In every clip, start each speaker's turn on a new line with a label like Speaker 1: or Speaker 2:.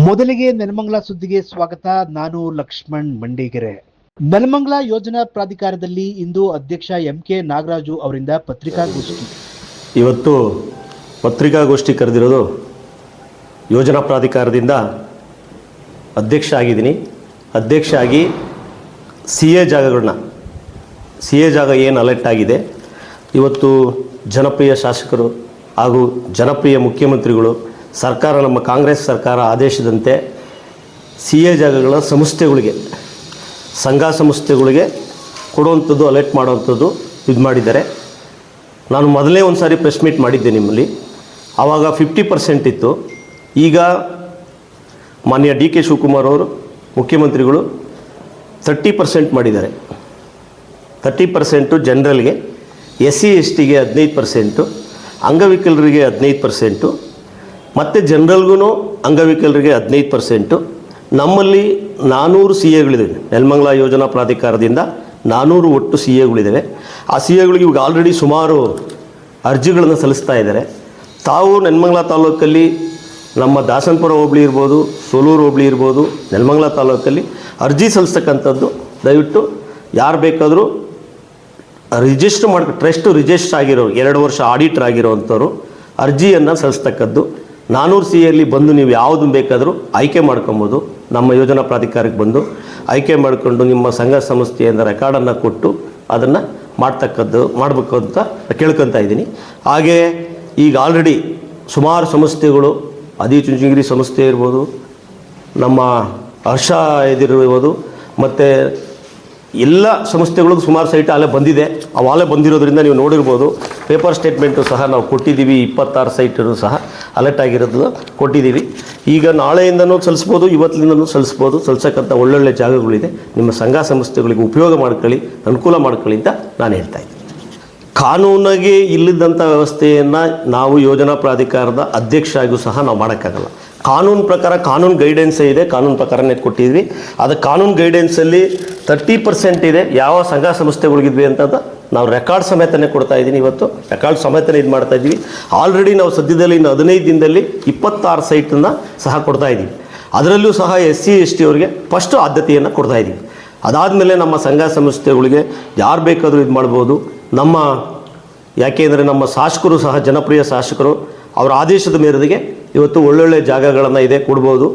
Speaker 1: ಮೊದಲಿಗೆ ನೆಲಮಂಗಲ ಸುದ್ದಿಗೆ ಸ್ವಾಗತ. ನಾನು ಲಕ್ಷ್ಮಣ್ ಮಂಡಿಗೆರೆ. ನೆಲಮಂಗಲ ಯೋಜನಾ ಪ್ರಾಧಿಕಾರದಲ್ಲಿ ಇಂದು ಅಧ್ಯಕ್ಷ MK ನಾಗರಾಜು ಅವರಿಂದ ಪತ್ರಿಕಾಗೋಷ್ಠಿ.
Speaker 2: ಇವತ್ತು ಪತ್ರಿಕಾಗೋಷ್ಠಿ ಕರೆದಿರೋದು ಯೋಜನಾ ಪ್ರಾಧಿಕಾರದಿಂದ ಅಧ್ಯಕ್ಷ ಆಗಿದ್ದೀನಿ. ಅಧ್ಯಕ್ಷ ಆಗಿ CA ಜಾಗಗಳನ್ನ CA ಜಾಗ ಏನು ಅಲರ್ಟ್ ಆಗಿದೆ, ಇವತ್ತು ಜನಪ್ರಿಯ ಶಾಸಕರು ಹಾಗೂ ಜನಪ್ರಿಯ ಮುಖ್ಯಮಂತ್ರಿಗಳು ಸರ್ಕಾರ, ನಮ್ಮ ಕಾಂಗ್ರೆಸ್ ಸರ್ಕಾರ ಆದೇಶದಂತೆ CA ಜಾಗಗಳ ಸಂಸ್ಥೆಗಳಿಗೆ, ಸಂಘ ಸಂಸ್ಥೆಗಳಿಗೆ ಕೊಡುವಂಥದ್ದು, ಅಲರ್ಟ್ ಮಾಡುವಂಥದ್ದು ಇದು ಮಾಡಿದ್ದಾರೆ. ನಾನು ಮೊದಲೇ ಒಂದು ಸಾರಿ ಪ್ರೆಸ್ ಮೀಟ್ ಮಾಡಿದ್ದೆ ನಿಮ್ಮಲ್ಲಿ. ಆವಾಗ 50% ಇತ್ತು. ಈಗ ಮಾನ್ಯ DK ಶಿವಕುಮಾರ್ ಅವರು ಮುಖ್ಯಮಂತ್ರಿಗಳು 30% ಮಾಡಿದ್ದಾರೆ. 30% ಜನರಲ್ಗೆ, SC STಗೆ 15%, ಅಂಗವಿಕಲರಿಗೆ 15%, ಮತ್ತು ಜನರಲ್ಗೂ ಅಂಗವಿಕಲರಿಗೆ 15%. ನಮ್ಮಲ್ಲಿ 400 CAಗಳಿವೆ. ನೆಲಮಂಗಲ ಯೋಜನಾ ಪ್ರಾಧಿಕಾರದಿಂದ 400 ಒಟ್ಟು CAಗಳಿದ್ದಾವೆ. ಆ CAಗಳಿಗೆ ಇವಾಗ ಆಲ್ರೆಡಿ ಸುಮಾರು ಅರ್ಜಿಗಳನ್ನು ಸಲ್ಲಿಸ್ತಾ ಇದ್ದಾರೆ. ತಾವು ನೆಲಮಂಗಲ ತಾಲೂಕಲ್ಲಿ ನಮ್ಮ ದಾಸನಪುರ ಹೋಬಳಿ ಇರ್ಬೋದು, ಸೋಲೂರು ಹೋಬಳಿ ಇರ್ಬೋದು, ನೆಲಮಂಗಲ ತಾಲೂಕಲ್ಲಿ ಅರ್ಜಿ ಸಲ್ಲಿಸ್ತಕ್ಕಂಥದ್ದು ದಯವಿಟ್ಟು ಯಾರು ಬೇಕಾದರೂ ಟ್ರಸ್ಟ್ ರಿಜಿಸ್ಟರ್ ಆಗಿರೋರು, 2 ವರ್ಷ ಆಡಿಟರ್ ಆಗಿರೋವಂಥವ್ರು ಅರ್ಜಿಯನ್ನು ಸಲ್ಲಿಸ್ತಕ್ಕದ್ದು. 400 CAಯಲ್ಲಿ ಬಂದು ನೀವು ಯಾವುದು ಬೇಕಾದರೂ ಆಯ್ಕೆ ಮಾಡ್ಕೊಬೋದು. ನಮ್ಮ ಯೋಜನಾ ಪ್ರಾಧಿಕಾರಕ್ಕೆ ಬಂದು ಆಯ್ಕೆ ಮಾಡಿಕೊಂಡು ನಿಮ್ಮ ಸಂಘ ಸಂಸ್ಥೆಯಿಂದ ರೆಕಾರ್ಡನ್ನು ಕೊಟ್ಟು ಅದನ್ನು ಮಾಡಬೇಕು ಅಂತ ಕೇಳ್ಕೊತಾ ಇದ್ದೀನಿ. ಹಾಗೇ ಈಗ ಆಲ್ರೆಡಿ ಸುಮಾರು ಸಂಸ್ಥೆಗಳು, ಆದಿಚುಂಚನಗಿರಿ ಸಂಸ್ಥೆ ಇರ್ಬೋದು, ನಮ್ಮ ಹರ್ಷ ಇದಿರ್ಬೋದು, ಮತ್ತು ಎಲ್ಲ ಸಂಸ್ಥೆಗಳಿಗೂ ಸುಮಾರು ಸೈಟ್ ಅಲ್ಲೇ ಬಂದಿದೆ. ಅವಾಗಲೇ ಬಂದಿರೋದ್ರಿಂದ ನೀವು ನೋಡಿರ್ಬೋದು. ಪೇಪರ್ ಸ್ಟೇಟ್ಮೆಂಟು ಸಹ ನಾವು ಕೊಟ್ಟಿದ್ದೀವಿ. 26 ಸೈಟನ್ನು ಸಹ ಅಲರ್ಟ್ ಆಗಿರೋದು ಕೊಟ್ಟಿದ್ದೀವಿ. ಈಗ ನಾಳೆಯಿಂದನೂ ಸಲ್ಲಿಸ್ಬೋದು, ಇವತ್ತಿನಿಂದನೂ ಸಲ್ಲಿಸ್ಬೋದು. ಸಲ್ಲಿಸಕ್ಕಂಥ ಒಳ್ಳೊಳ್ಳೆ ಜಾಗಗಳಿದೆ. ನಿಮ್ಮ ಸಂಘ ಸಂಸ್ಥೆಗಳಿಗೆ ಉಪಯೋಗ ಮಾಡ್ಕೊಳ್ಳಿ, ಅನುಕೂಲ ಮಾಡ್ಕೊಳ್ಳಿ ಅಂತ ನಾನು ಹೇಳ್ತಾ ಇದ್ದೀನಿ. ಕಾನೂನಿಗೆ ಇಲ್ಲದಂಥ ವ್ಯವಸ್ಥೆಯನ್ನು ನಾವು ಯೋಜನಾ ಪ್ರಾಧಿಕಾರದ ಅಧ್ಯಕ್ಷ ಆಗಿಯೂ ಸಹ ನಾವು ಮಾಡೋಕ್ಕಾಗಲ್ಲ. ಕಾನೂನು ಪ್ರಕಾರ ಕಾನೂನು ಗೈಡೆನ್ಸೇ ಇದೆ, ಕಾನೂನು ಪ್ರಕಾರನೇ ಕೊಟ್ಟಿದ್ವಿ. ಅದು ಕಾನೂನು ಗೈಡೆನ್ಸಲ್ಲಿ 30% ಇದೆ. ಯಾವ ಸಂಘ ಸಂಸ್ಥೆಗಳಿದ್ವಿ ಅಂತದ್ದು ನಾವು ರೆಕಾರ್ಡ್ ಸಮೇತನೇ ಕೊಡ್ತಾ ಇದ್ದೀನಿ. ಇವತ್ತು ರೆಕಾರ್ಡ್ ಸಮೇತನೇ ಇದು ಮಾಡ್ತಾ ಇದ್ದೀವಿ. ಆಲ್ರೆಡಿ ನಾವು ಸದ್ಯದಲ್ಲಿ ಇನ್ನು 15 ದಿನದಲ್ಲಿ 26 ಸೈಟನ್ನು ಸಹ ಕೊಡ್ತಾ ಇದ್ದೀವಿ. ಅದರಲ್ಲೂ ಸಹ SC ST ಅವರಿಗೆ ಫಸ್ಟು ಆದ್ಯತೆಯನ್ನು ಕೊಡ್ತಾ ಇದ್ದೀವಿ. ಅದಾದಮೇಲೆ ನಮ್ಮ ಸಂಘ ಸಂಸ್ಥೆಗಳಿಗೆ ಯಾರು ಬೇಕಾದರೂ ಇದು ಮಾಡ್ಬೋದು. ಯಾಕೆಂದರೆ ನಮ್ಮ ಶಾಸಕರು ಸಹ ಜನಪ್ರಿಯ ಶಾಸಕರು, ಅವರ ಆದೇಶದ ಮೇರೆಗೆ ಇವತ್ತು ಒಳ್ಳೊಳ್ಳೆ ಜಾಗಗಳನ್ನು ಇದೆ ಕೊಡ್ಬೋದು.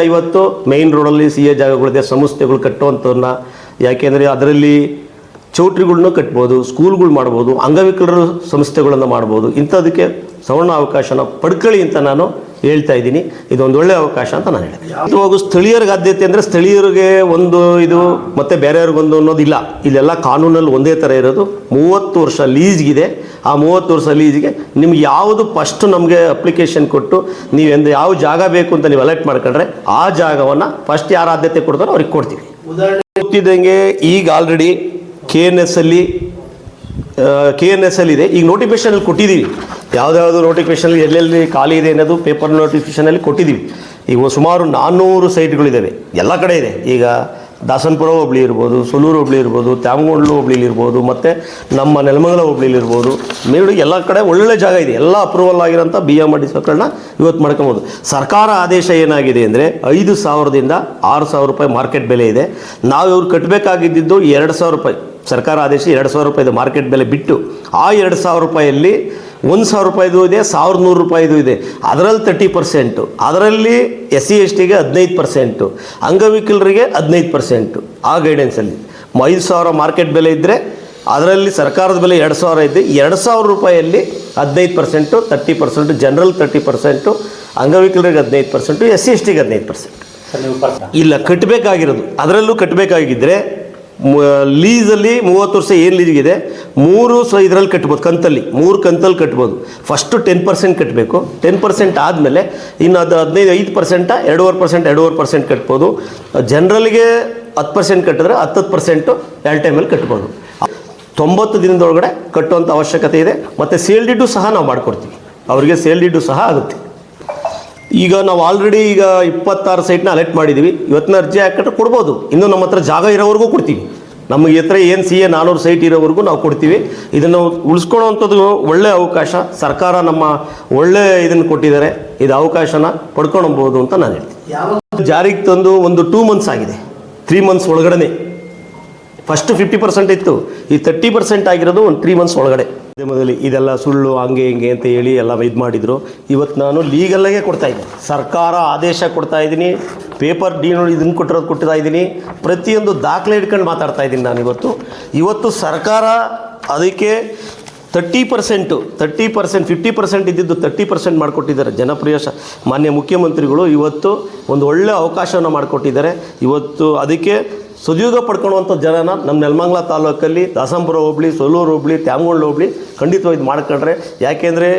Speaker 2: ಇವತ್ತು ಮೇಯ್ನ್ ರೋಡಲ್ಲಿ CA ಜಾಗಗಳಿದೆ. ಸಂಸ್ಥೆಗಳು ಕಟ್ಟುವಂಥವನ್ನ, ಯಾಕೆಂದರೆ ಅದರಲ್ಲಿ ಚೌಟ್ರಿಗಳ್ನೂ ಕಟ್ಬೋದು, ಸ್ಕೂಲ್ಗಳು ಮಾಡ್ಬೋದು, ಅಂಗವಿಕಲರು ಸಂಸ್ಥೆಗಳನ್ನು ಮಾಡ್ಬೋದು. ಇಂಥದಕ್ಕೆ ಸವರ್ಣ ಅವಕಾಶನ ಪಡ್ಕೊಳ್ಳಿ ಅಂತ ನಾನು ಹೇಳ್ತಾ ಇದ್ದೀನಿ. ಇದೊಂದು ಒಳ್ಳೆಯ ಅವಕಾಶ ಅಂತ ನಾನು ಹೇಳಿದೆ. ಇವಾಗ ಸ್ಥಳೀಯರಿಗೆ ಆದ್ಯತೆ ಅಂದರೆ ಸ್ಥಳೀಯರಿಗೆ ಒಂದು ಇದು ಮತ್ತು ಬೇರೆಯವ್ರಿಗೊಂದು ಅನ್ನೋದಿಲ್ಲ. ಇಲ್ಲೆಲ್ಲ ಕಾನೂನಲ್ಲಿ ಒಂದೇ ಥರ ಇರೋದು. 30 ವರ್ಷ ಲೀಸ್ಗಿದೆ. ಆ 30 ವರ್ಷ ಲೀಸ್ಗೆ ನಿಮ್ಗೆ ಯಾವುದು ಫಸ್ಟ್ ನಮಗೆ ಅಪ್ಲಿಕೇಶನ್ ಕೊಟ್ಟು ನೀವೆಂದು ಯಾವ ಜಾಗ ಬೇಕು ಅಂತ ನೀವು ಅಲರ್ಟ್ ಮಾಡ್ಕೊಂಡ್ರೆ ಆ ಜಾಗವನ್ನು ಫಸ್ಟ್ ಯಾರು ಆದ್ಯತೆ ಕೊಡ್ತಾರೋ ಅವ್ರಿಗೆ ಕೊಡ್ತೀವಿ. ಗೊತ್ತಿದ್ದಂಗೆ ಈಗ ಆಲ್ರೆಡಿ KNS ಅಲ್ಲಿ ಇದೆ. ಈಗ ನೋಟಿಫಿಕೇಷನಲ್ಲಿ ಕೊಟ್ಟಿದ್ದೀವಿ. ಯಾವುದ್ಯಾವುದು ನೋಟಿಫಿಕೇಷನಲ್ಲಿ ಎಲ್ಲೆಲ್ಲಿ ಖಾಲಿ ಇದೆ ಅನ್ನೋದು ಪೇಪರ್ ನೋಟಿಫಿಕೇಷನಲ್ಲಿ ಕೊಟ್ಟಿದ್ದೀವಿ. ಈಗ ಸುಮಾರು 400 ಸೈಟ್ಗಳಿದ್ದಾವೆ, ಎಲ್ಲ ಕಡೆ ಇದೆ. ಈಗ ದಾಸನಪುರ ಹೋಬಳಿ ಇರ್ಬೋದು, ಸೋಲೂರು ಹೋಬಳಿ ಇರ್ಬೋದು, ತ್ಯಾಮಗೊಂಡ್ಲು ಹೋಬಳಿಲಿ ಇರ್ಬೋದು, ಮತ್ತು ನಮ್ಮ ನೆಲಮಂಗಲ ಹೋಬಳಿಲಿ ಇರ್ಬೋದು, ಮೇಡು ಎಲ್ಲ ಕಡೆ ಒಳ್ಳೊಳ್ಳೆ ಜಾಗ ಇದೆ. ಎಲ್ಲ ಅಪ್ರೂವಲ್ ಆಗಿರೋಂಥ BMRDCಗಳನ್ನ ಇವತ್ತು ಮಾಡ್ಕೊಬೋದು. ಸರ್ಕಾರ ಆದೇಶ ಏನಾಗಿದೆ ಅಂದರೆ 5,000ದಿಂದ 6,000 ರೂಪಾಯಿ ಮಾರ್ಕೆಟ್ ಬೆಲೆ ಇದೆ. ನಾವು ಇವ್ರು ಕಟ್ಟಬೇಕಾಗಿದ್ದು 2,000 ರೂಪಾಯಿ. ಸರ್ಕಾರ ಆದೇಶ 2,000 ರೂಪಾಯಿದು ಮಾರ್ಕೆಟ್ ಬೆಲೆ ಬಿಟ್ಟು ಆ 2,000 ರೂಪಾಯಲ್ಲಿ 1,000 ರೂಪಾಯಿದು ಇದೆ, 1,100 ರೂಪಾಯಿದು ಇದೆ. ಅದರಲ್ಲಿ 30%, ಅದರಲ್ಲಿ SC STಗೆ 15%, ಅಂಗವಿಕಲರಿಗೆ 15%. ಆ ಗೈಡೆನ್ಸಲ್ಲಿ 5,000 ಮಾರ್ಕೆಟ್ ಬೆಲೆ ಇದ್ದರೆ ಅದರಲ್ಲಿ ಸರ್ಕಾರದ ಬೆಲೆ 2,000 ಇದೆ. 2,000 ರೂಪಾಯಲ್ಲಿ 15%, 30%, ಜನರಲ್ 30%, ಅಂಗವಿಕಲರಿಗೆ 15%, SC STಗೆ 15%. ಇಲ್ಲ, ಕಟ್ಟಬೇಕಾಗಿರೋದು ಅದರಲ್ಲೂ ಕಟ್ಟಬೇಕಾಗಿದ್ದರೆ ಲೀಸಲ್ಲಿ 30 ವರ್ಷ ಏನು ಲೀಸ್ಗಿದೆ 3 ಇದರಲ್ಲಿ ಕಟ್ಬೋದು. ಕಂತಲ್ಲಿ 3 ಕಂತಲ್ಲಿ ಕಟ್ಬೋದು. ಫಸ್ಟು 10% ಕಟ್ಟಬೇಕು. 10% ಆದಮೇಲೆ ಇನ್ನು ಅದು 5% 2.5% ಕಟ್ಬೋದು. ಜನರಲ್ಗೆ 10% ಕಟ್ಟಿದ್ರೆ 10% 2 ಟೈಮಲ್ಲಿ ಕಟ್ಬೋದು. 90 ದಿನದೊಳಗಡೆ ಕಟ್ಟುವಂಥ ಅವಶ್ಯಕತೆ ಇದೆ. ಮತ್ತು ಸೇಲ್ ಡೀಡು ಸಹ ನಾವು ಮಾಡಿಕೊಡ್ತೀವಿ. ಅವರಿಗೆ ಸೇಲ್ ಡೀಡು ಸಹ ಆಗುತ್ತೆ. ಈಗ ನಾವು ಆಲ್ರೆಡಿ 26 ಸೈಟ್ನ ಅಲರ್ಟ್ ಮಾಡಿದ್ದೀವಿ. ಇವತ್ತಿನ ಅರ್ಜಿ ಹಾಕಿದ್ರೆ ಕೊಡ್ಬೋದು. ಇನ್ನು ನಮ್ಮ ಹತ್ರ ಜಾಗ ಇರೋವರೆಗೂ ಕೊಡ್ತೀವಿ. ನಮಗೆ ಹತ್ರ ಏನು CA 400 ಸೈಟ್ ಇರೋವರೆಗೂ ನಾವು ಕೊಡ್ತೀವಿ. ಇದನ್ನು ಉಳಿಸ್ಕೊಳ್ಳೋವಂಥದ್ದು ಒಳ್ಳೆಯ ಅವಕಾಶ. ಸರ್ಕಾರ ನಮ್ಮ ಒಳ್ಳೆ ಇದನ್ನು ಕೊಟ್ಟಿದ್ದಾರೆ. ಇದು ಅವಕಾಶನ ಪಡ್ಕೊಳ್ಬೋದು ಅಂತ ನಾನು ಹೇಳ್ತೀನಿ. ಜಾರಿಗೆ ತಂದು ಒಂದು 2 ಮಂತ್ಸ್ ಆಗಿದೆ, 3 ಮಂತ್ಸ್ ಒಳಗಡೆ. ಫಸ್ಟ್ 50% ಇತ್ತು, ಈ 30% ಆಗಿರೋದು ಒಂದು 3 ಮಂತ್ಸ್ ಒಳಗಡೆ. ಮೊದಲು ಇದೆಲ್ಲ ಸುಳ್ಳು ಹಂಗೆ ಹಿಂಗೆ ಅಂತ ಹೇಳಿ ಎಲ್ಲ ಇದು ಮಾಡಿದರು. ಇವತ್ತು ನಾನು ಲೀಗಲ್ಲಾಗೆ ಕೊಡ್ತಾ ಇದ್ದೀನಿ, ಸರ್ಕಾರ ಆದೇಶ ಕೊಡ್ತಾ ಇದ್ದೀನಿ, ಪೇಪರ್ ಡೀನು ಇದನ್ನು ಕೊಡ್ತಾ ಇದ್ದೀನಿ, ಪ್ರತಿಯೊಂದು ದಾಖಲೆ ಇಟ್ಕೊಂಡು ಮಾತಾಡ್ತಾ ಇದ್ದೀನಿ ನಾನು. ಇವತ್ತು ಸರ್ಕಾರ ಅದಕ್ಕೆ 30%, 50% ಇದ್ದಿದ್ದು 30% ಮಾಡಿಕೊಟ್ಟಿದ್ದಾರೆ. ಜನಪ್ರಿಯ ಮಾನ್ಯ ಮುಖ್ಯಮಂತ್ರಿಗಳು ಇವತ್ತು ಒಂದು ಒಳ್ಳೆಯ ಅವಕಾಶವನ್ನು ಮಾಡಿಕೊಟ್ಟಿದ್ದಾರೆ. ಇವತ್ತು ಅದಕ್ಕೆ ಸದುಪಯೋಗ ಪಡ್ಕೊಳ್ಳುವಂಥ ಜನನ ನಮ್ಮ ನೆಲಮಂಗಲ ತಾಲೂಕಲ್ಲಿ ದಾಸಂಪುರ ಹೋಬಳಿ, ಸೊಲ್ಲೂರು ಹೋಬಳಿ, ತ್ಯಾಮಗೊಂಡು ಹೋಬಳಿ ಖಂಡಿತವಾಗಿ ಮಾಡ್ಕೊಂಡ್ರೆ, ಯಾಕೆಂದರೆ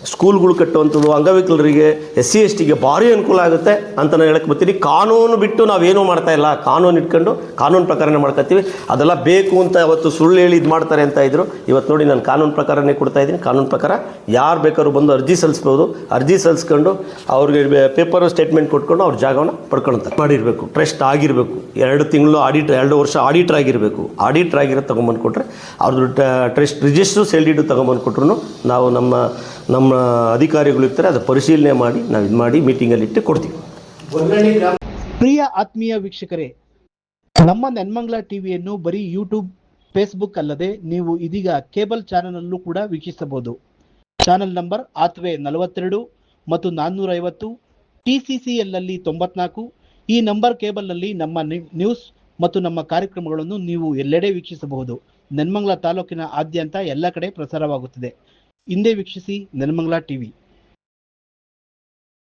Speaker 2: ಸ್ಕೂಲ್ಗಳು ಕಟ್ಟುವಂಥದ್ದು ಅಂಗವಿಕಲರಿಗೆ, SC STಗೆ ಭಾರಿ ಅನುಕೂಲ ಆಗುತ್ತೆ ಅಂತ ನಾನು ಹೇಳಕ್ಕೆ ಬರ್ತೀನಿ. ಕಾನೂನು ಬಿಟ್ಟು ನಾವೇನೂ ಮಾಡ್ತಾ ಇಲ್ಲ, ಕಾನೂನು ಇಟ್ಕೊಂಡು ಕಾನೂನು ಪ್ರಕಾರನೇ ಮಾಡ್ಕೊತೀವಿ. ಅದೆಲ್ಲ ಬೇಕು ಅಂತ ಅವತ್ತು ಸುಳ್ಳು ಹೇಳಿ ಇದು ಮಾಡ್ತಾರೆ ಅಂತ ಇದ್ದರು. ಇವತ್ತು ನೋಡಿ ನಾನು ಕಾನೂನು ಪ್ರಕಾರನೇ ಕೊಡ್ತಾ ಇದ್ದೀನಿ. ಕಾನೂನು ಪ್ರಕಾರ ಯಾರು ಬೇಕಾದ್ರೂ ಬಂದು ಅರ್ಜಿ ಸಲ್ಲಿಸ್ಬೋದು. ಅರ್ಜಿ ಸಲ್ಲಿಸ್ಕೊಂಡು ಅವ್ರಿಗೆ ಪೇಪರ್ ಸ್ಟೇಟ್ಮೆಂಟ್ ಕೊಟ್ಕೊಂಡು ಅವ್ರ ಜಾಗವನ್ನು ಪಡ್ಕೊಳ್ತಾರೆ. ಮಾಡಿರಬೇಕು, ಟ್ರಸ್ಟ್ ಆಗಿರಬೇಕು, 2 ತಿಂಗಳು 2 ವರ್ಷ ಆಡಿಟ್ರ್ ಆಗಿರಬೇಕು. ಆಡಿಟ್ರ್ ಆಗಿರೋ ತೊಗೊಂಬಂದು ಕೊಟ್ಟರೆ ಅವ್ರದ್ದು ಟ್ರಸ್ಟ್ ರಿಜಿಸ್ಟ್ರು ಸೇಲ್ ಡೀಡು ತೊಗೊಂಬಂದು ಕೊಟ್ಟರು ನಾವು ನಮ್ಮ ಅಧಿಕಾರಿಗಳು ಇರ್ತಾರೆ, ಅದು ಪರಿಶೀಲನೆ ಮಾಡಿ ನಾವು ಇದು ಮಾಡಿ ಮೀಟಿಂಗಲ್ಲಿ ಇಟ್ಟು ಕೊಡ್ತೀವಿ.
Speaker 1: ಪ್ರಿಯ ಆತ್ಮೀಯ ವೀಕ್ಷಕರೇ, ನಮ್ಮ ನೆನ್ಮಂಗ್ಲ ಟಿವಿಯನ್ನು ಬರೀ ಯೂಟ್ಯೂಬ್, ಫೇಸ್ಬುಕ್ ಅಲ್ಲದೆ ನೀವು ಇದೀಗ ಕೇಬಲ್ ಚಾನೆಲ್ನಲ್ಲೂ ಕೂಡ ವೀಕ್ಷಿಸಬಹುದು. ಚಾನೆಲ್ ನಂಬರ್ ಆತ್ವೆ 42 ಮತ್ತು 450, TCCL 94. ಈ ನಂಬರ್ ಕೇಬಲ್ನಲ್ಲಿ ನಮ್ಮ ನ್ಯೂಸ್ ಮತ್ತು ನಮ್ಮ ಕಾರ್ಯಕ್ರಮಗಳನ್ನು ನೀವು ಎಲ್ಲೆಡೆ ವೀಕ್ಷಿಸಬಹುದು. ನೆನ್ಮಂಗ್ಲ ತಾಲೂಕಿನ ಆದ್ಯಂತ ಎಲ್ಲ ಕಡೆ ಪ್ರಸಾರವಾಗುತ್ತದೆ. ಹಿಂದೆ ವೀಕ್ಷಿಸಿ ನೆನ್ಮಂಗ್ಲ ಟಿವಿ.